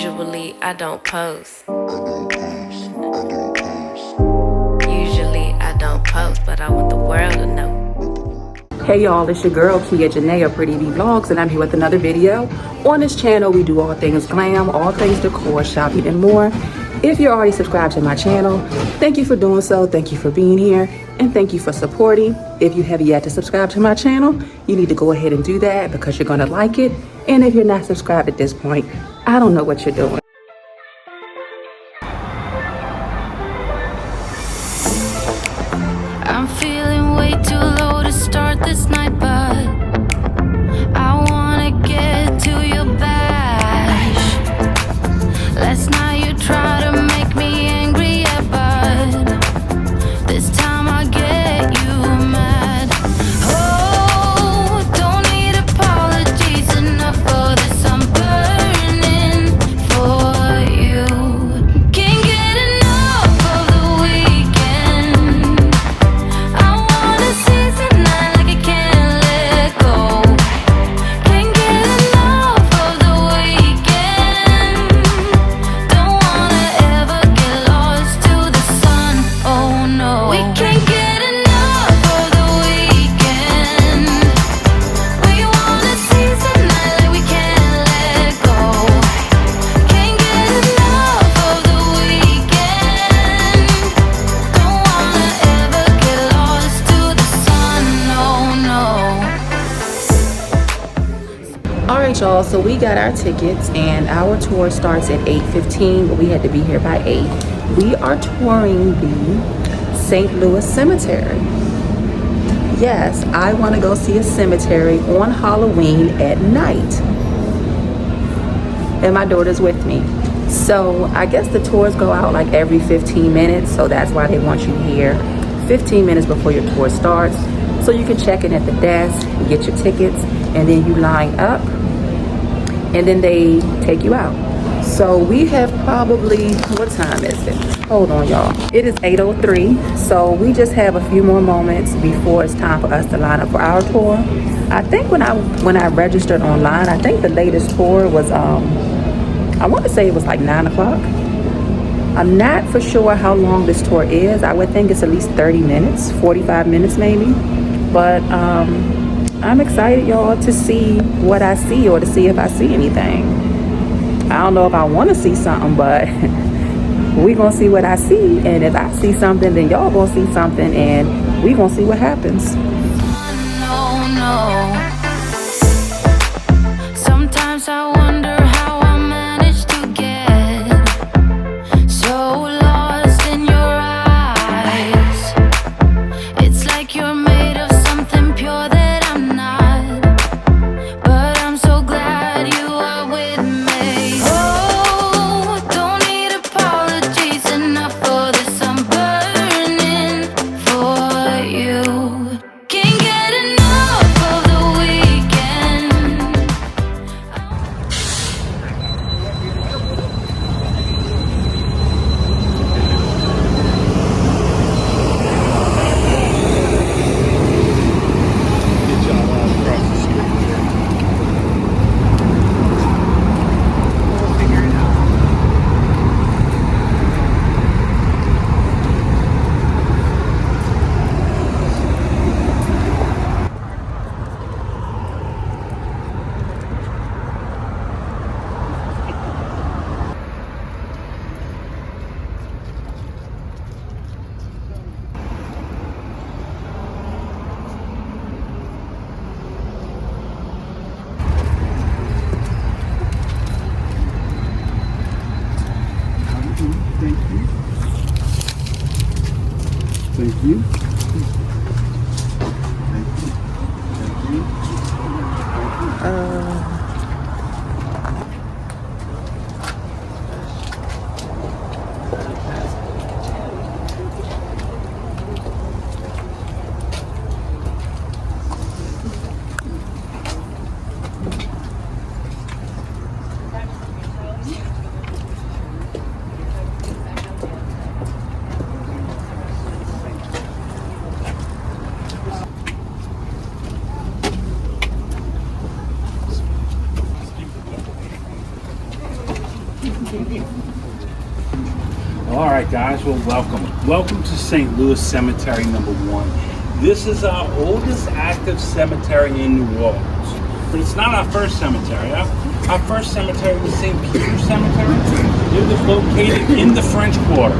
Usually I don't post. Usually I don't post, but I want the world to know. Hey y'all, it's your girl Kia Janae of Pretty V Vlogs, and I'm here with another video. On this channel, we do all things glam, all things decor, shopping, and more. If you're already subscribed to my channel, thank you for doing so, thank you for being here, and thank you for supporting. If you have yet to subscribe to my channel, you need to go ahead and do that because you're gonna like it. And if you're not subscribed at this point, I don't know what you're doing. I'm feeling way too low to start this night, but I wanna get to your bash. Last night you tried to make me angry, yeah, but this time I get you mad. Oh, don't need apologies enough for this. I'm burning for you. Can't get enough of the weekend. I wanna seize the night like I can't let go. Can't get enough of the weekend. Don't wanna ever get lost to the sun. Oh no, we can't get enough of the weekend. We wanna seize the night like we can't let go. Can't get enough of the weekend. Don't wanna ever get lost to the sun. No, no. All right, y'all, so we got our tickets and our tour starts at 8:15, but we had to be here by 8. We are touring the St. Louis Cemetery. Yes, I want to go see a cemetery on Halloween at night. And my daughter's with me. So I guess the tours go out like every 15 minutes, so that's why they want you here 15 minutes before your tour starts. So you can check in at the desk, get your tickets, and then you line up, and then they take you out. So we have probably, what time is it? Hold on, y'all. It is 8:03, so we just have a few more moments before it's time for us to line up for our tour. I think when I registered online, I think the latest tour was, I want to say it was like 9 o'clock. I'm not for sure how long this tour is. I would think it's at least 30 minutes, 45 minutes maybe. But I'm excited, y'all, to see what I see or to see if I see anything. I don't know if I want to see something, but we gonna see what I see. And if I see something, then y'all gonna see something, and we gonna see what happens. No, no. Sometimes I wonder how I managed to get so lost in your eyes. It's like you're made of something pure that I'm not, but I'm so glad you are with me. Oh, don't need apologies enough for this. I'm burning for you. Can't get enough of the weekend. Get y'all across the street there. We'll figure it out. Thank you. Thank you. Thank you. Thank you. All right, guys. Well, welcome to St. Louis Cemetery number 1. This is our oldest active cemetery in New Orleans, but it's not our first cemetery. Our first cemetery was St. Peter's Cemetery. It was located in the French Quarter.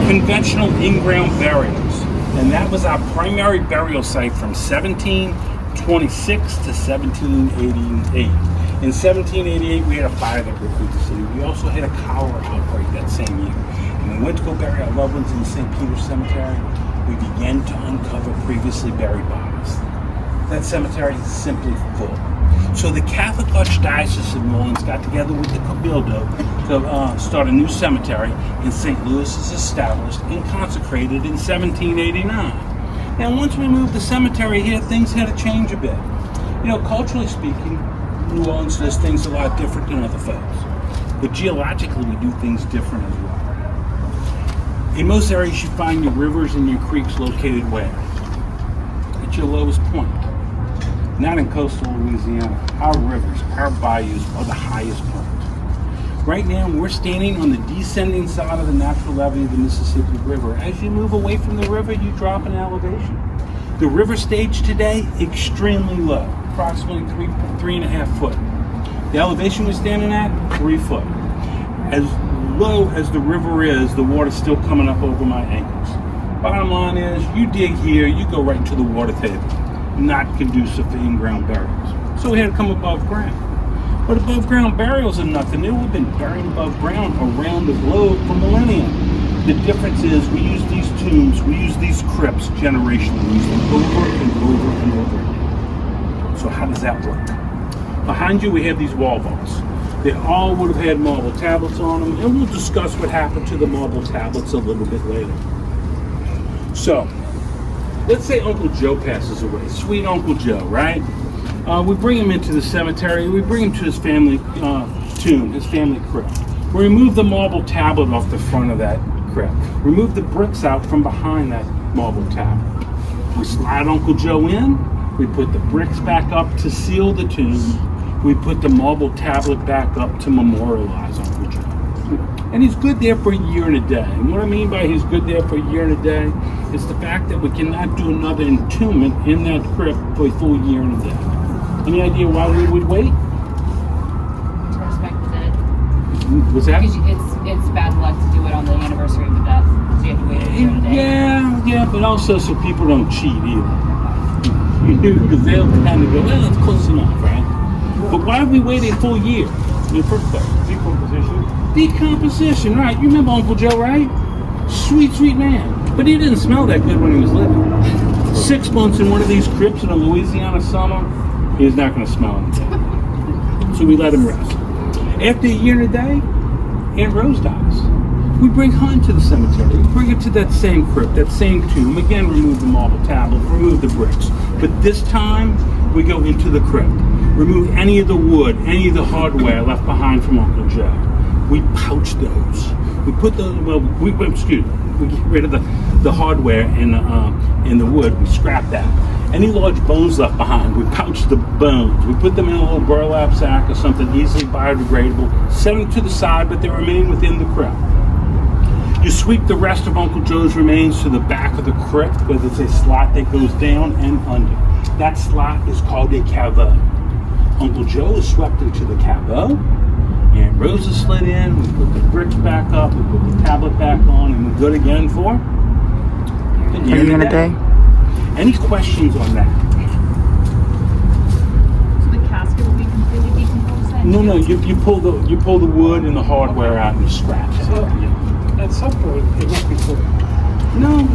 Conventional in-ground burials, and that was our primary burial site from 1726 to 1788. In 1788, we had a fire that broke through the city. We also had a cholera outbreak that same year. And when we went to go bury our loved ones in the St. Peter's Cemetery, we began to uncover previously buried bodies. That cemetery is simply full. So the Catholic Archdiocese of New Orleans got together with the Cabildo to start a new cemetery, and St. Louis is established and consecrated in 1789. Now, once we moved the cemetery here, things had to change a bit. You know, culturally speaking, New Orleans does things a lot different than other folks. But geologically, we do things different as well. In most areas, you find your rivers and your creeks located where? At your lowest point. Not in coastal Louisiana. Our rivers, our bayous are the highest point. Right now, we're standing on the descending side of the natural levee of the Mississippi River. As you move away from the river, you drop in elevation. The river stage today, extremely low, approximately 3.5 foot. The elevation we're standing at, 3 foot. As low as the river is, the water's still coming up over my ankles. Bottom line is, you dig here, you go right to the water table. Not conducive for in-ground burials. So we had to come above ground. But above ground burials are nothing new. We've been buried above ground around the globe for millennia. The difference is we use these tombs, we use these crypts generationally. We use them over and over and over again. So how does that work? Behind you we have these wall vaults. They all would have had marble tablets on them, and we'll discuss what happened to the marble tablets a little bit later. So, let's say Uncle Joe passes away. Sweet Uncle Joe, right? We bring him into the cemetery. We bring him to his family tomb, his family crypt. We remove the marble tablet off the front of that crypt. Remove the bricks out from behind that marble tablet. We slide Uncle Joe in. We put the bricks back up to seal the tomb. We put the marble tablet back up to memorialize Uncle Joe. And he's good there for a year and a day. And what I mean by he's good there for a year and a day is the fact that we cannot do another entombment in that crypt for a full year and a day. Any idea why we would wait? To respect the dead. What's that? Because it's bad luck to do it on the anniversary of the death. So you have to wait a year and a day. Yeah, but also so people don't cheat either. Because they'll kind of go, well, it's close enough, right? But why would we wait a full year in the first place? Decomposition, right? You remember Uncle Joe, right? Sweet, sweet man. But he didn't smell that good when he was living. 6 months in one of these crypts in a Louisiana summer, he's not going to smell anything. So we let him rest. After a year and a day, Aunt Rose dies. We bring her into the cemetery. We bring her to that same crypt, that same tomb. Again, remove the marble tablet, remove the bricks. But this time, we go into the crypt. Remove any of the wood, any of the hardware left behind from Uncle Joe. We pouch those. We put those, we get rid of the hardware and the wood. We scrap that. Any large bones left behind, we pouch the bones. We put them in a little burlap sack or something easily biodegradable. Set them to the side, but they remain within the crypt. You sweep the rest of Uncle Joe's remains to the back of the crypt, where there's a slot that goes down and under. That slot is called a caveau. Uncle Joe is swept into the caveau. Aunt Rose is slid in. We put the bricks back up. We put the tablet back on, and we're good again for a year and a day. Any questions on that? So the casket will be completely decomposed then? No. You pull the wood and the hardware out and you scratch it. At some point, it must be full. No.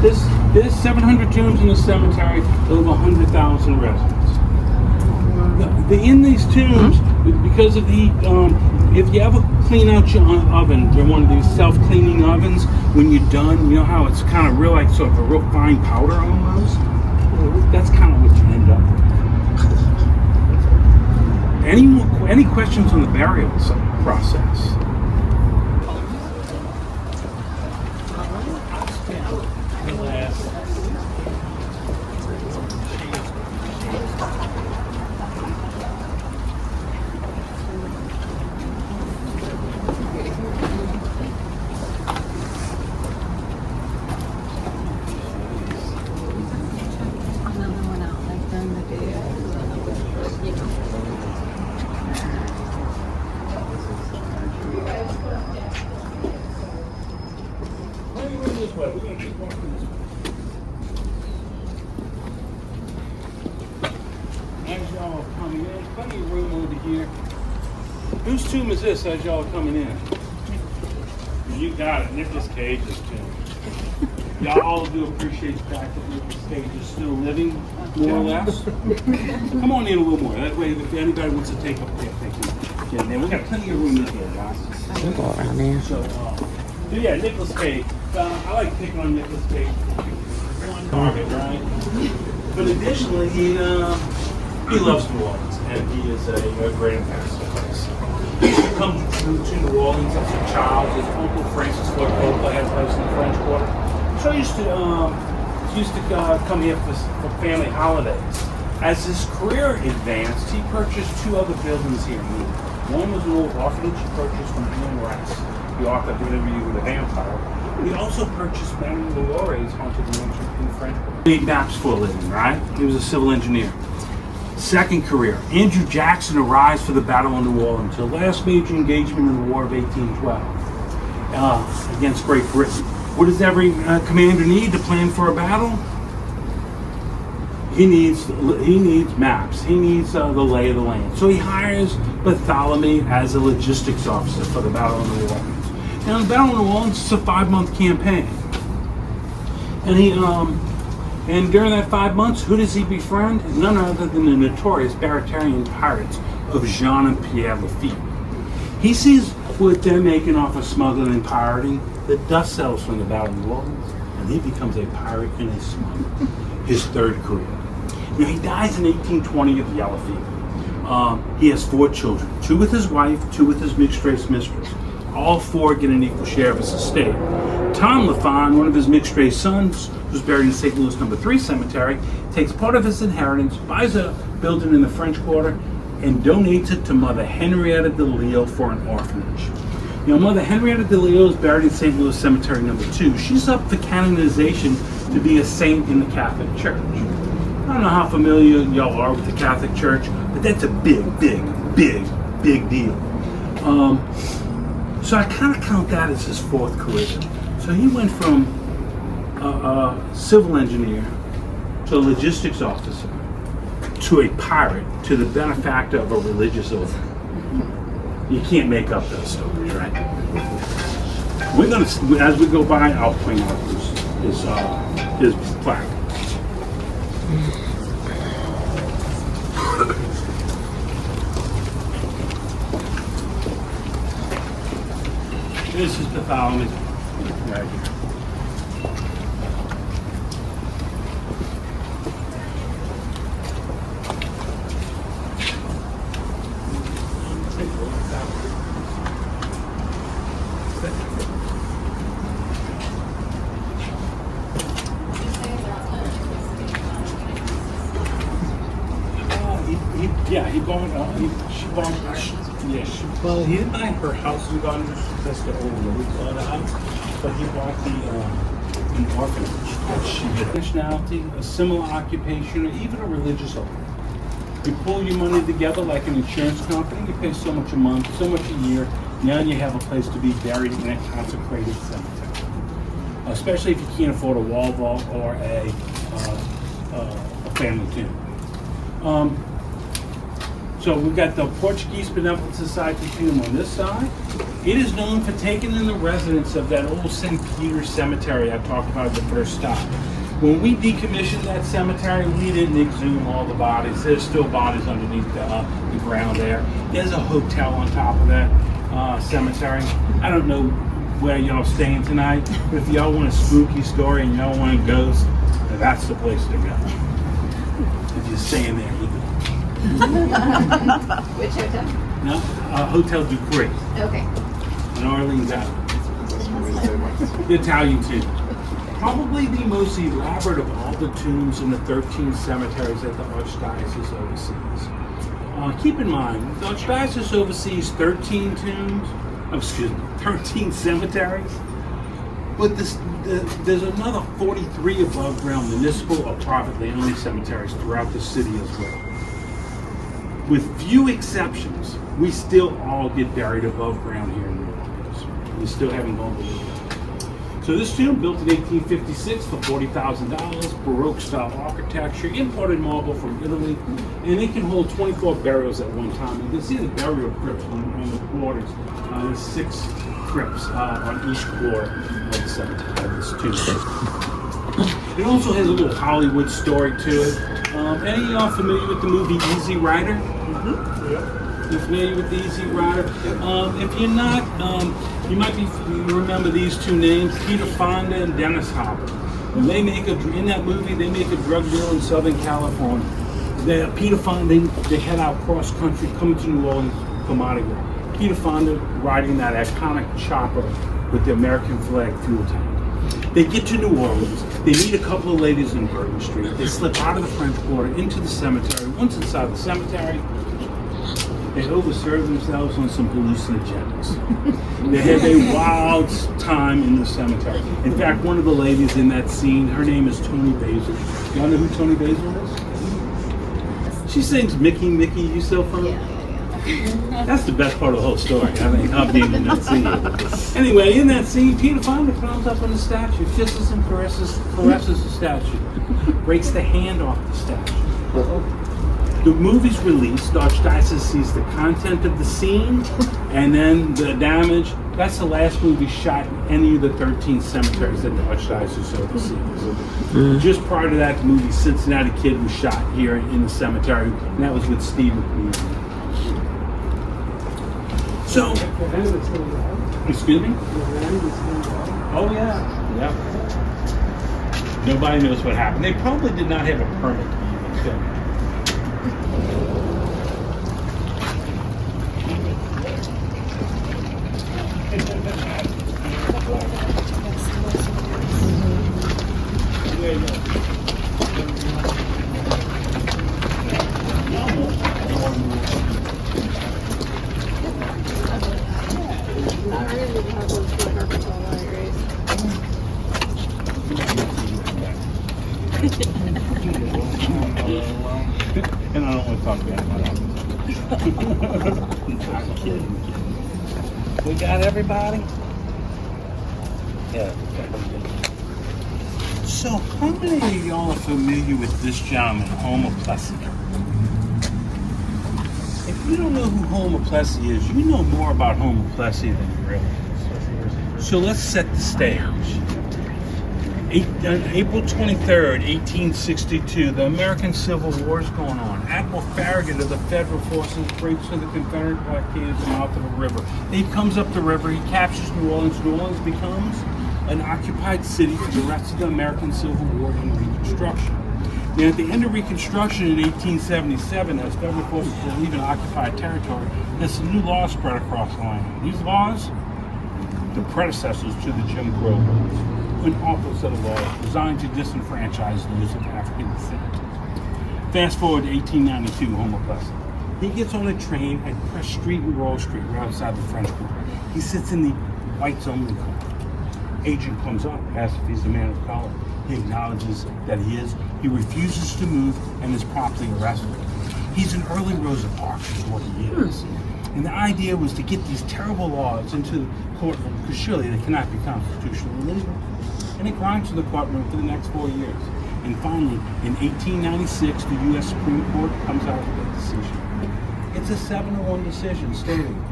There's 700 tombs in the cemetery, over 100,000 residents. In these tombs, because of the, if you ever clean out your oven, you're one of these self-cleaning ovens, when you're done, you know how it's kind of real, like sort of a real fine powder almost? That's kind of what you end up with. Any questions on the burial process? ahead. We're gonna keep walking this way. As y'all are coming in, plenty of room over here. Whose tomb is this as y'all are coming in? You got it, Nicolas Cage's tomb. Y'all do appreciate the fact that Nicolas Cage is still living, more or less. Come on in a little more. That way, if anybody wants to take up there, they can get in there. We got plenty of room in here, guys. We'll go around there. So yeah, Nicolas Cage. I like picking on Nicolas Cage. One target, right? But additionally, he loves New Orleans, and he is a great ambassador. He used to come to New Orleans as a child. His uncle Francis Ford Coppola had a place in the French Quarter. So he used to come here for family holidays. As his career advanced, he purchased 2 other buildings here in New York. One was an old orphanage he purchased from Anne Rice, the author of Interview with a Vampire. He also purchased many of the Lore's haunted mansion in the French Quarter. He made maps for a living, right? He was a civil engineer. Second career, Andrew Jackson arrives for the Battle of New Orleans, the last major engagement in the War of 1812 against Great Britain. What does every commander need to plan for a battle? He needs maps. He needs the lay of the land. So he hires Bartholomew as a logistics officer for the Battle of New Orleans. Now, the Battle of New Orleans is a 5-month campaign, and during that 5 months, who does he befriend? None other than the notorious Barratarian pirates of Jean and Pierre Lafitte. He sees what they're making off of smuggling and pirating, the dust settles from the Battle of New Orleans, and he becomes a pirate and a smuggler. His third career. Now, he dies in 1820 of yellow fever. He has 4 children, 2 with his wife, 2 with his mixed-race mistress. All 4 get an equal share of his estate. Tom Lafon, one of his mixed-race sons, who's buried in St. Louis No. 3 Cemetery, takes part of his inheritance, buys a building in the French Quarter, and donates it to Mother Henrietta de Lille for an orphanage. You know, Mother Henrietta de Lille is buried in St. Louis Cemetery No. 2. She's up for canonization to be a saint in the Catholic Church. I don't know how familiar y'all are with the Catholic Church, but that's a big deal. So I kind of count that as his 4th career. So he went from a civil engineer to a logistics officer to a pirate to the benefactor of a religious order. You can't make up those stories, right? We're gonna, as we go by, I'll point out his plaque. This is Bartholomew right here. Well, he didn't buy her house in Gardner, that's the old road house, but he bought an orphanage that she had. Nationality, a similar occupation, or even a religious order. You pull your money together like an insurance company, you pay so much a month, so much a year, now you have a place to be buried in a consecrated cemetery. Especially if you can't afford a wall vault or a family tomb. So we've got the Portuguese Benevolent Society tomb on this side. It is known for taking in the residents of that old St. Peter's Cemetery I talked about at the first stop. When we decommissioned that cemetery, we didn't exhume all the bodies. There's still bodies underneath the ground there. There's a hotel on top of that cemetery. I don't know where y'all staying tonight, but if y'all want a spooky story and y'all want a ghost, that's the place to go. If you're staying there, you go. Which hotel? No, Hotel Dupree Okay. in Orleans Island. The Italian tomb. Probably the most elaborate of all the tombs in the 13 cemeteries that the Archdiocese oversees. Keep in mind, the Archdiocese oversees 13 cemeteries, but there's another 43 above ground municipal or privately owned cemeteries throughout the city as well. With few exceptions, we still all get buried above ground here in New Orleans. We still haven't gone below that. So So this tomb, built in 1856 for $40,000, Baroque style architecture, imported marble from Italy, and it can hold 24 burials at one time. You can see the burial crypts on the quarters. There's 6 crypts on each quarter of the cemetery of this tomb. It also has a little Hollywood story to it. Any of y'all familiar with the movie Easy Rider? You're familiar with the Easy Rider? If you're not, you might be, you remember these 2 names, Peter Fonda and Dennis Hopper. And they make in that movie, they make a drug deal in Southern California. Peter Fonda, they head out cross country, coming to New Orleans for Mardi Gras. Peter Fonda riding that iconic chopper with the American flag fuel tank. They get to New Orleans. They meet a couple of ladies in Bourbon Street. They slip out of the French Quarter into the cemetery. Once inside the cemetery, they overserve themselves on some hallucinogens. They have a wild time in the cemetery. In fact, one of the ladies in that scene, her name is Toni Basil. Y'all know who Toni Basil is? She sings Mickey, Mickey, You So Fine. That's the best part of the whole story. I mean, her being in that scene. Anyway, in that scene, Peter Fonda climbs up on the statue, kisses and caresses the statue, breaks the hand off the statue. The movie's released, the Archdiocese sees the content of the scene and then the damage. That's the last movie shot in any of the 13 cemeteries that the Archdiocese oversees. Just prior to that, the movie Cincinnati Kid was shot here in the cemetery, and that was with Steve McQueen. So, excuse me? Oh yeah, yeah. Nobody knows what happened. They probably did not have a permit to even film it. And I don't want to talk about it. I'm kidding. We got everybody? Yeah. So, how many of y'all are familiar with this gentleman, Homer Plessy? If you don't know who Homer Plessy is, you know more about Homer Plessy than you realize. So let's set the stage. April 23rd, 1862, the American Civil War is going on. Admiral Farragut of the Federal forces breaks through the Confederate blockade at the mouth of a river. He comes up the river, he captures New Orleans. New Orleans becomes an occupied city for the rest of the American Civil War and Reconstruction. Now, at the end of Reconstruction in 1877, as federal forces were leaving occupied territory, there's some new laws spread across the land. These laws, the predecessors to the Jim Crow laws, an awful set of laws designed to disenfranchise those of African descent. Fast forward to 1892, Homer Plessy. He gets on a train at Press Street and Royal Street, right outside the French Quarter. He sits in the whites only car. Agent comes up, asks if he's a man of color. He acknowledges that he is. He refuses to move and is promptly arrested. He's an early Rosa Parks, is what he is. And the idea was to get these terrible laws into the courtroom, because surely they cannot be constitutionally legal. And it grinds to the courtroom for the next 4 years. And finally, in 1896, the U.S. Supreme Court comes out with a decision. It's a 7-1 decision stating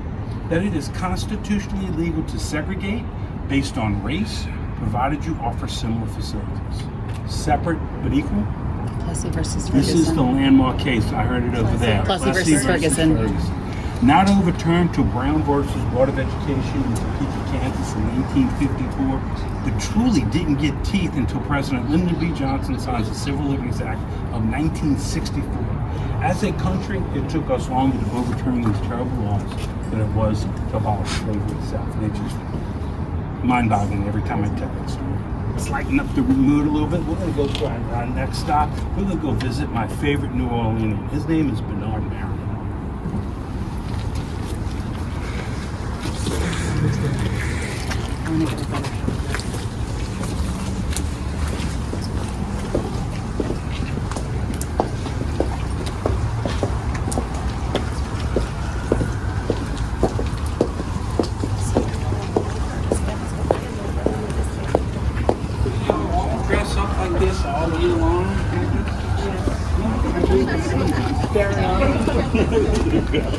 that it is constitutionally legal to segregate based on race, provided you offer similar facilities. Separate but equal? Plessy versus Ferguson. This is the landmark case. I heard it over there. Plessy versus Ferguson. Not overturned till Brown versus Board of Education in Topeka, Kansas in 1954, but truly didn't get teeth until President Lyndon B. Johnson signs the Civil Liberties Act of 1964. As a country, it took us longer to overturn these terrible laws than it was to abolish slavery itself. And it's just mind-boggling every time I tell that story. Let's lighten up the mood a little bit. We're going to go to our next stop. We're going to go visit my favorite New Orleanian. His name is Bernard Marion. go.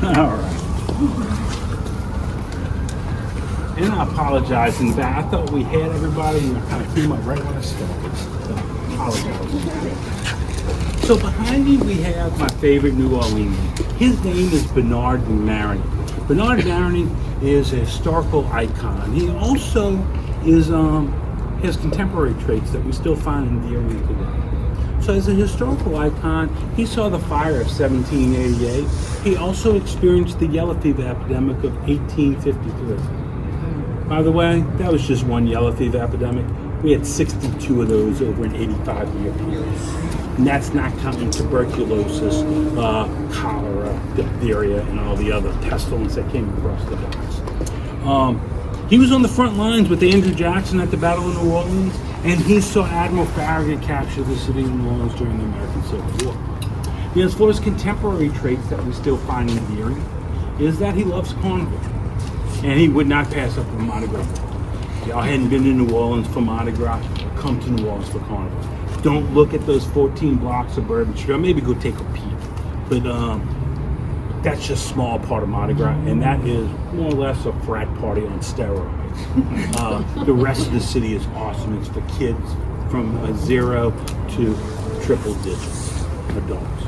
All right. And I apologize in that. I thought we had everybody and I kind of came up right when I started. So I apologize. So behind me we have my favorite New Orleanian. His name is Bernard Maroney. Bernard Maroney is a historical icon. He also is has contemporary traits that we still find endearing today. So as a historical icon, he saw the fire of 1788. He also experienced the yellow fever epidemic of 1853. By the way, that was just one yellow fever epidemic. We had 62 of those over an 85-year period. And that's not counting tuberculosis, cholera, diphtheria, and all the other pestilence that came across the docks. He was on the front lines with Andrew Jackson at the Battle of New Orleans, and he saw Admiral Farragut capture the city of New Orleans during the American Civil War. And as far as contemporary traits that we still find endearing, is that he loves carnival. And he would not pass up a Mardi Gras. If y'all hadn't been to New Orleans for Mardi Gras, come to New Orleans for carnival. Don't look at those 14 blocks of Bourbon Street. Or maybe go take a peek. But that's just a small part of Mardi Gras, and that is more or less a frat party on steroids. The rest of the city is awesome. It's for kids from 0 to triple digits, adults.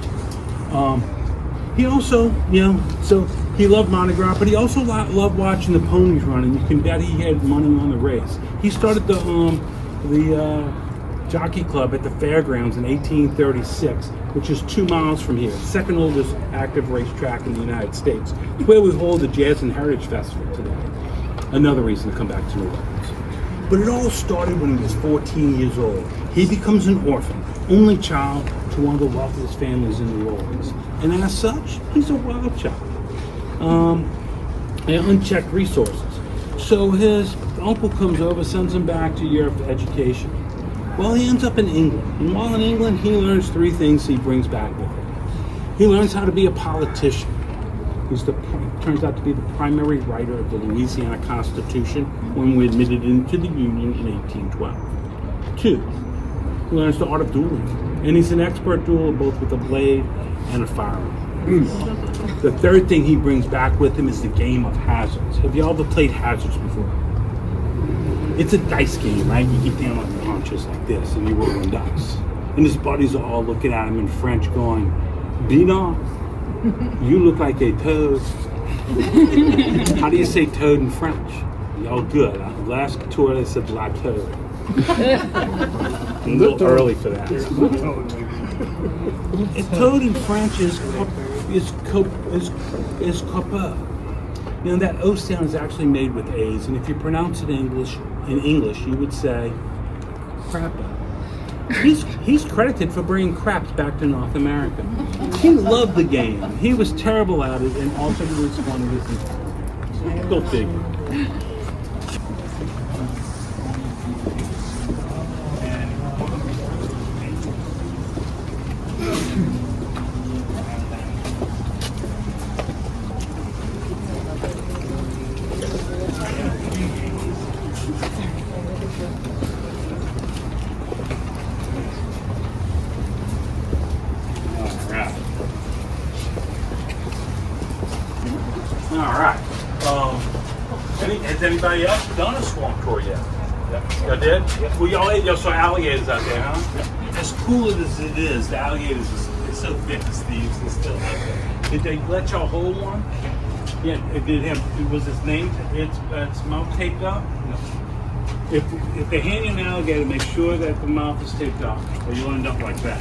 He also, so he loved Mardi Gras, but he also loved watching the ponies run, and you can bet he had money on the race. He started the Jockey Club at the fairgrounds in 1836, which is 2 miles from here, second oldest active racetrack in the United States. It's where we hold the Jazz and Heritage Festival today. Another reason to come back to New Orleans. But it all started when he was 14 years old. He becomes an orphan, only child to one of the wealthiest families in New Orleans. And as such, he's a wild child. And unchecked resources. So his uncle comes over, sends him back to Europe for education. Well, he ends up in England. And while in England, he learns 3 things he brings back with him. He learns how to be a politician. Turns out to be the primary writer of the Louisiana Constitution when we admitted into the Union in 1812. 2, he learns the art of dueling. And he's an expert dueler both with a blade and a firearm. The 3rd thing he brings back with him is the game of hazards. Have you all ever played hazards before? It's a dice game, right? You get down on punches like this and you roll dice. And his buddies are all looking at him in French going, "Bina, you look like a toad." How do you say toad in French? Y'all good. Last tour they said la toad. A little early for that. A toad in French is copain. Now that O sound is actually made with A's, and if you pronounce it in English, you would say crappa. He's credited for bringing craps back to North America. He loved the game. He was terrible at it, and ultimately squandered his entire. Go figure. Has anybody else done a swamp tour yet? Y'all did? Well, y'all saw alligators out there, huh? As cool as it is, the alligators is so thick as thieves, they're still out there. Did they let y'all hold one? Yeah, was its name, its mouth taped up? No. If they hand you an alligator, make sure that the mouth is taped up, or you'll end up like that.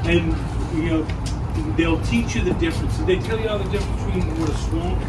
And, they'll teach you the difference. Did they tell you all the difference between what a swamp?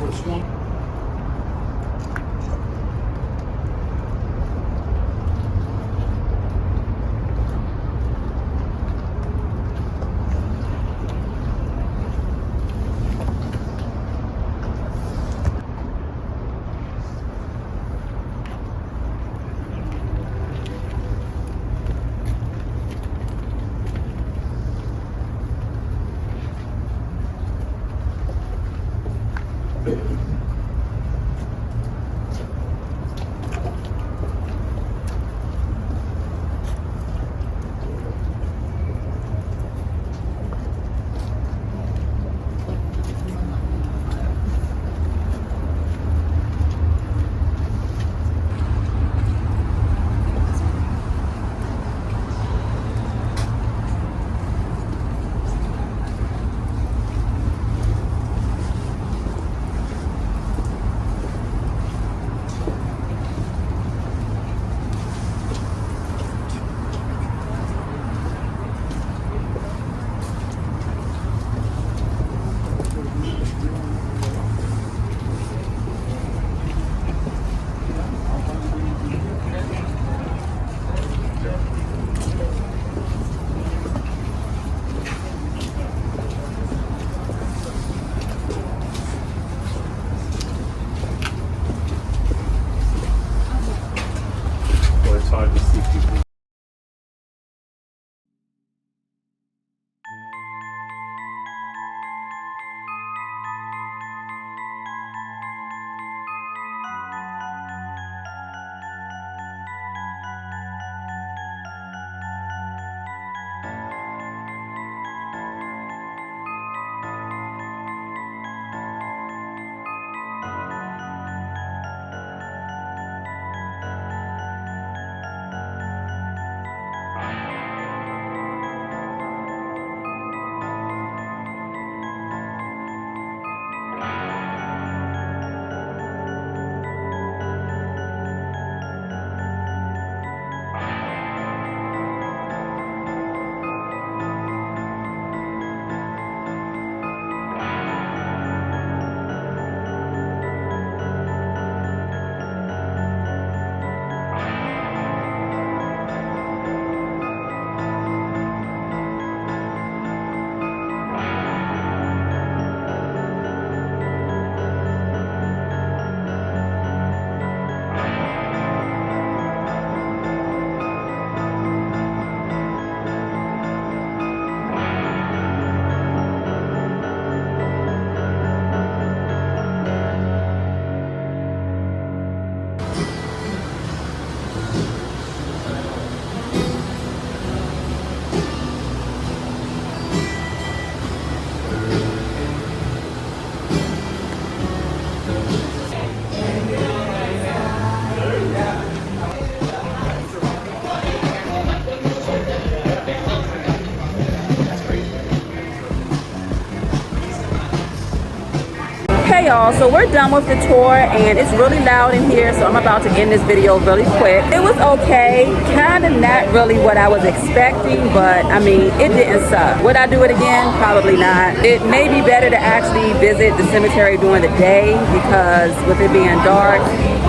Okay, y'all, so we're done with the tour, and it's really loud in here, so I'm about to end this video really quick. It was okay, kind of not really what I was expecting, but I mean, it didn't suck. Would I do it again? Probably not. It may be better to actually visit the cemetery during the day, because with it being dark,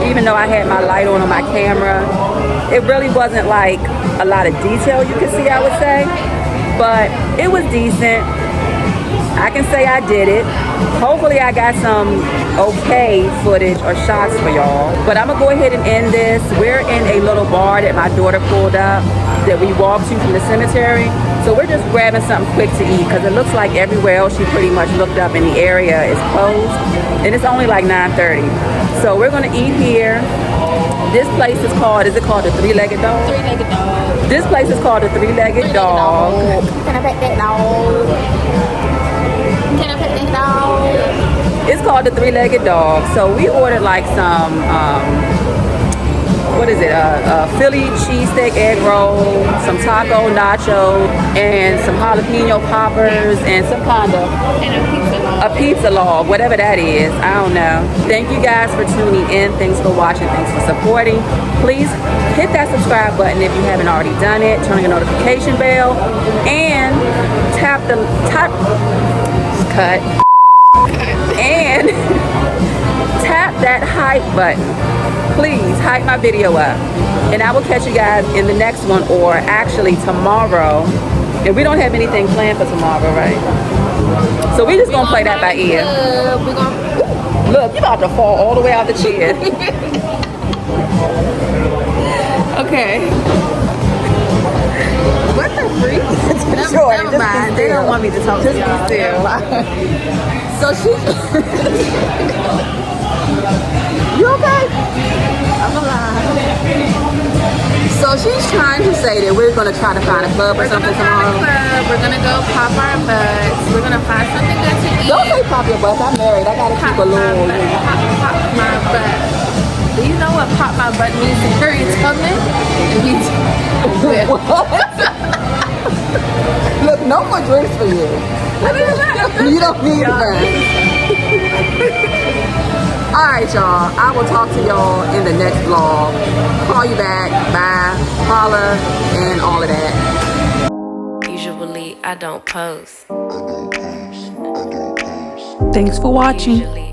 even though I had my light on my camera, it really wasn't like a lot of detail you could see, I would say, but it was decent. I can say I did it. Hopefully I got some okay footage or shots for y'all. But I'm gonna go ahead and end this. We're in a little bar that my daughter pulled up that we walked to from the cemetery. So we're just grabbing something quick to eat because it looks like everywhere else she pretty much looked up in the area is closed. And it's only like 9:30. So we're gonna eat here. This place is called, is it called the Three-Legged Dog? Three-legged dog. This place is called the Three-Legged Dog. Can I pet that dog? Can I pet that dog? It's called the Three-Legged Dog. So we ordered like some, what is it? Philly cheesesteak egg roll, some taco nacho, and some jalapeno poppers, and some kind of a pizza log, whatever that is. I don't know. Thank you guys for tuning in. Thanks for watching. Thanks for supporting. Please hit that subscribe button if you haven't already done it. Turn on your notification bell and tap and tap that hype button. Please hype my video up, and I will catch you guys in the next one, or actually tomorrow. And we don't have anything planned for tomorrow, right? So we just gonna play that by ear. Look, you about to fall all the way out the chair. Okay. What the freak? Never mind. They don't want me to talk to y'all. So she. You okay? I'm alive. So she's trying to say that we're gonna try to find a club or something tomorrow. We're gonna go pop our butts. We're gonna find something good to eat. Don't say pop your butts. I'm married. I gotta keep a little. Pop my butt. Do you know what pop my butt means to Harriet Tubman? Look, no more drinks for you. You don't need that. Alright, y'all. I will talk to y'all in the next vlog. Call you back. Bye. Holla. And all of that. Usually I don't post. Thanks for watching. Usually